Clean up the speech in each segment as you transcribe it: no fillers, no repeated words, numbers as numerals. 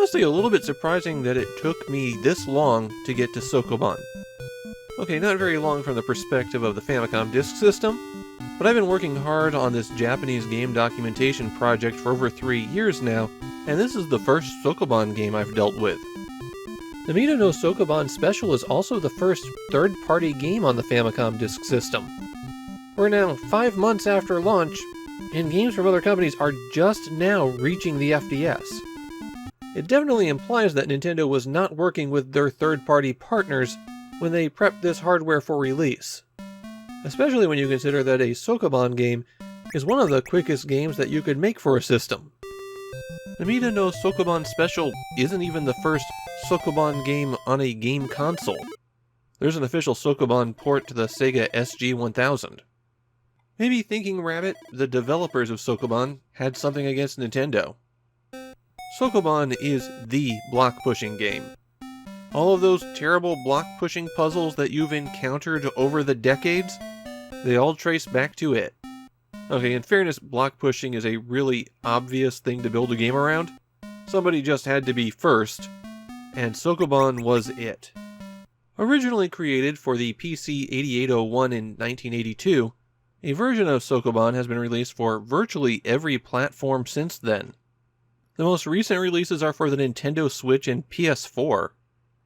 honestly a little bit surprising that it took me this long to get to Sokoban. Okay, not very long from the perspective of the Famicom Disk System, but I've been working hard on this Japanese game documentation project for over 3 years now, and this is the first Sokoban game I've dealt with. Namida no Sokoban Special is also the first third-party game on the Famicom Disk System. We're now 5 months after launch, and games from other companies are just now reaching the FDS. It definitely implies that Nintendo was not working with their third-party partners when they prepped this hardware for release. Especially when you consider that a Sokoban game is one of the quickest games that you could make for a system. Namida no Sokoban Special isn't even the first Sokoban game on a game console. There's an official Sokoban port to the Sega SG-1000. Maybe Thinking Rabbit, the developers of Sokoban, had something against Nintendo. Sokoban is the block-pushing game. All of those terrible block-pushing puzzles that you've encountered over the decades, they all trace back to it. Okay, in fairness, block-pushing is a really obvious thing to build a game around. Somebody just had to be first, and Sokoban was it. Originally created for the PC 8801 in 1982, a version of Sokoban has been released for virtually every platform since then. The most recent releases are for the Nintendo Switch and PS4.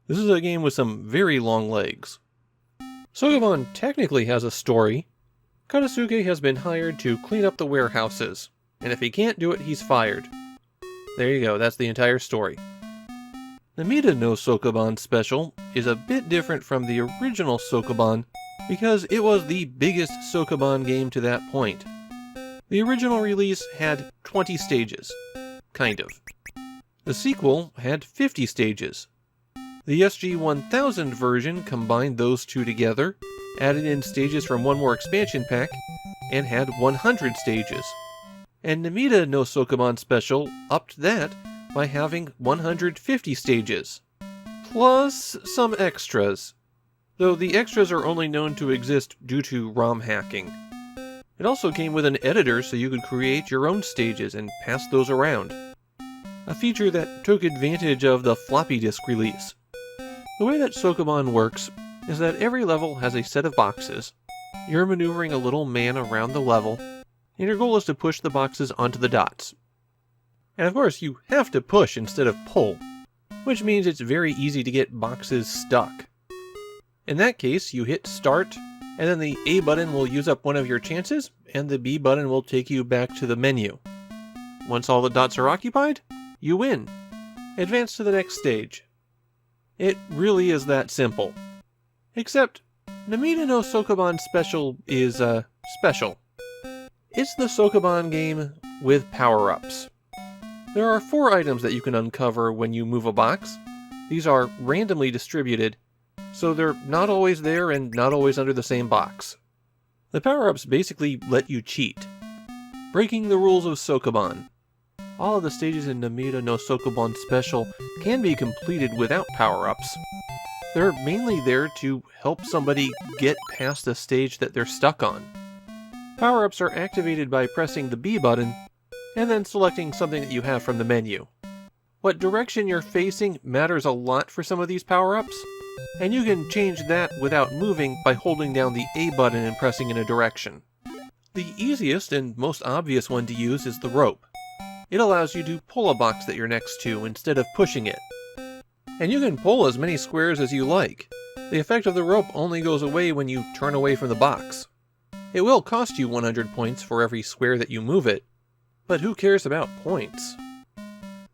This is a game with some very long legs. Sokoban technically has a story. Katasuke has been hired to clean up the warehouses, and if he can't do it, he's fired. There you go, that's the entire story. Namida no Sokoban Special is a bit different from the original Sokoban because it was the biggest Sokoban game to that point. The original release had 20 stages. Kind of. The sequel had 50 stages. The SG-1000 version combined those two together, added in stages from one more expansion pack, and had 100 stages. And Namida no Sokoban Special upped that by having 150 stages. Plus some extras. Though the extras are only known to exist due to ROM hacking. It also came with an editor so you could create your own stages and pass those around. A feature that took advantage of the floppy disk release. The way that Sokoban works is that every level has a set of boxes. You're maneuvering a little man around the level, and your goal is to push the boxes onto the dots. And of course, you have to push instead of pull, which means it's very easy to get boxes stuck. In that case, you hit Start, and then the A button will use up one of your chances, and the B button will take you back to the menu. Once all the dots are occupied, you win. Advance to the next stage. It really is that simple. Except, Namida no Sokoban Special is, special. It's the Sokoban game with power-ups. There are 4 items that you can uncover when you move a box. These are randomly distributed, so they're not always there and not always under the same box. The power-ups basically let you cheat. Breaking the rules of Sokoban. All of the stages in Namida no Sokoban Special can be completed without power-ups. They're mainly there to help somebody get past a stage that they're stuck on. Power-ups are activated by pressing the B button, and then selecting something that you have from the menu. What direction you're facing matters a lot for some of these power-ups, and you can change that without moving by holding down the A button and pressing in a direction. The easiest and most obvious one to use is the rope. It allows you to pull a box that you're next to instead of pushing it. And you can pull as many squares as you like. The effect of the rope only goes away when you turn away from the box. It will cost you 100 points for every square that you move it, but who cares about points?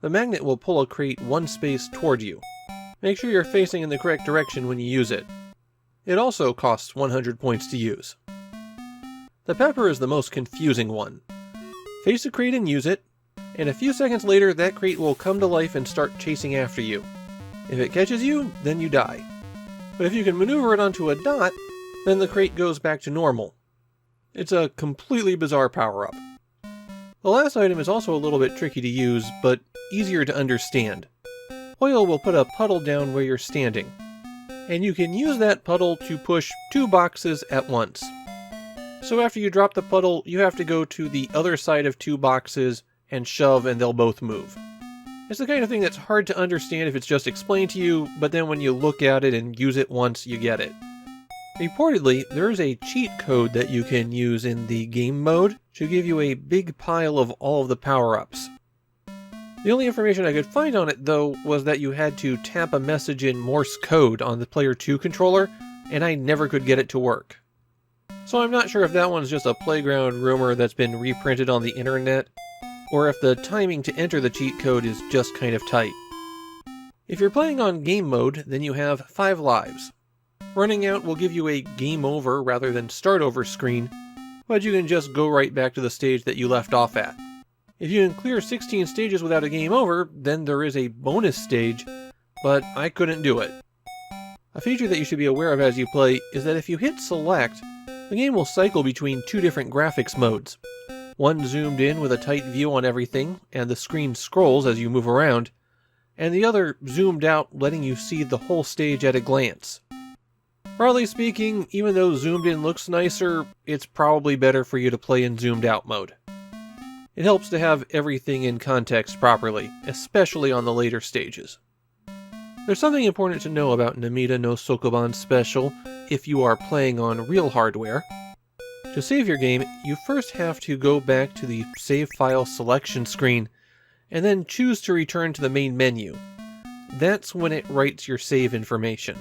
The magnet will pull a crate one space toward you. Make sure you're facing in the correct direction when you use it. It also costs 100 points to use. The pepper is the most confusing one. Face a crate and use it, and a few seconds later that crate will come to life and start chasing after you. If it catches you, then you die. But if you can maneuver it onto a dot, then the crate goes back to normal. It's a completely bizarre power-up. The last item is also a little bit tricky to use, but easier to understand. Oil will put a puddle down where you're standing, and you can use that puddle to push 2 boxes at once. So after you drop the puddle, you have to go to the other side of 2 boxes and shove and they'll both move. It's the kind of thing that's hard to understand if it's just explained to you, but then when you look at it and use it once, you get it. Reportedly, there's a cheat code that you can use in the game mode to give you a big pile of all of the power-ups. The only information I could find on it, though, was that you had to tap a message in Morse code on the Player 2 controller, and I never could get it to work. So I'm not sure if that one's just a playground rumor that's been reprinted on the internet, or if the timing to enter the cheat code is just kind of tight. If you're playing on game mode, then you have 5 lives. Running out will give you a game over rather than start over screen, but you can just go right back to the stage that you left off at. If you can clear 16 stages without a game over, then there is a bonus stage, but I couldn't do it. A feature that you should be aware of as you play is that if you hit select, the game will cycle between 2 different graphics modes. One zoomed in with a tight view on everything, and the screen scrolls as you move around, and the other zoomed out, letting you see the whole stage at a glance. Broadly speaking, even though zoomed in looks nicer, it's probably better for you to play in zoomed out mode. It helps to have everything in context properly, especially on the later stages. There's something important to know about Namida no Sokoban Special if you are playing on real hardware. To save your game, you first have to go back to the Save File selection screen, and then choose to return to the main menu. That's when it writes your save information.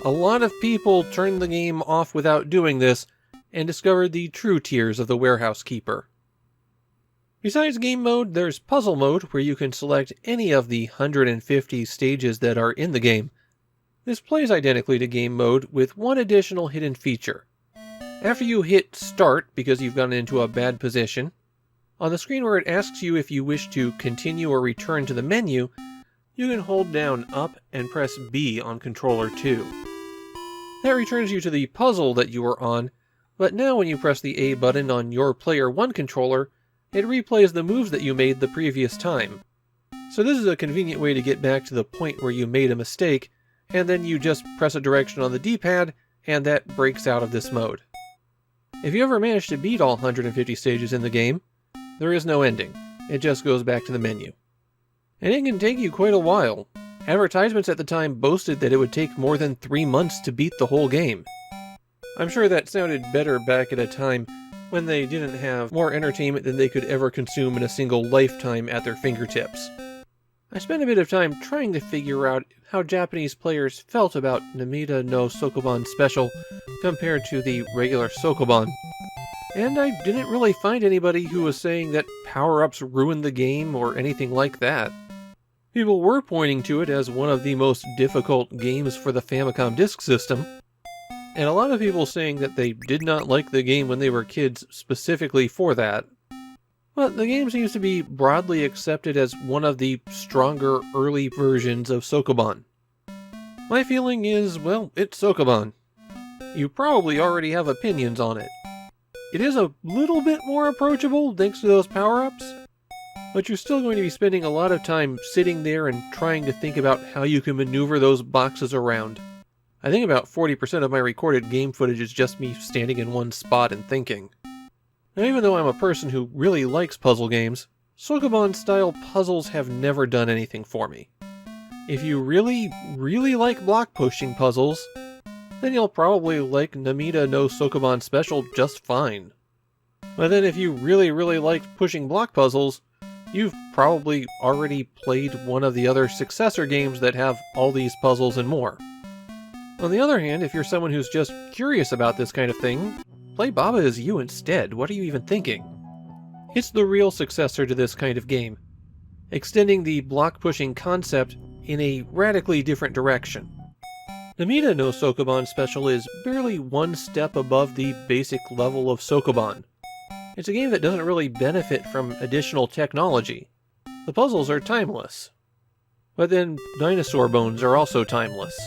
A lot of people turned the game off without doing this, and discovered the true tears of the Warehouse Keeper. Besides game mode, there's puzzle mode, where you can select any of the 150 stages that are in the game. This plays identically to game mode, with one additional hidden feature. After you hit start, because you've gotten into a bad position, on the screen where it asks you if you wish to continue or return to the menu, you can hold down up and press B on controller 2. That returns you to the puzzle that you were on, but now when you press the A button on your Player 1 controller, it replays the moves that you made the previous time. So this is a convenient way to get back to the point where you made a mistake, and then you just press a direction on the D-pad, and that breaks out of this mode. If you ever manage to beat all 150 stages in the game, there is no ending. It just goes back to the menu. And it can take you quite a while. Advertisements at the time boasted that it would take more than 3 months to beat the whole game. I'm sure that sounded better back at a time when they didn't have more entertainment than they could ever consume in a single lifetime at their fingertips. I spent a bit of time trying to figure out how Japanese players felt about Namida no Sokoban Special compared to the regular Sokoban, and I didn't really find anybody who was saying that power-ups ruined the game or anything like that. People were pointing to it as one of the most difficult games for the Famicom Disk System, and a lot of people saying that they did not like the game when they were kids specifically for that. But the game seems to be broadly accepted as one of the stronger early versions of Sokoban. My feeling is, well, it's Sokoban. You probably already have opinions on it. It is a little bit more approachable thanks to those power-ups, but you're still going to be spending a lot of time sitting there and trying to think about how you can maneuver those boxes around. I think about 40% of my recorded game footage is just me standing in one spot and thinking. Now, even though I'm a person who really likes puzzle games, Sokoban-style puzzles have never done anything for me. If you really, really like block-pushing puzzles, then you'll probably like Namida no Sokoban Special just fine. But then if you really, really like pushing block puzzles, you've probably already played one of the other successor games that have all these puzzles and more. On the other hand, if you're someone who's just curious about this kind of thing, play Baba Is You instead. What are you even thinking? It's the real successor to this kind of game, extending the block-pushing concept in a radically different direction. Namida no Sokoban Special is barely one step above the basic level of Sokoban. It's a game that doesn't really benefit from additional technology. The puzzles are timeless. But then, dinosaur bones are also timeless.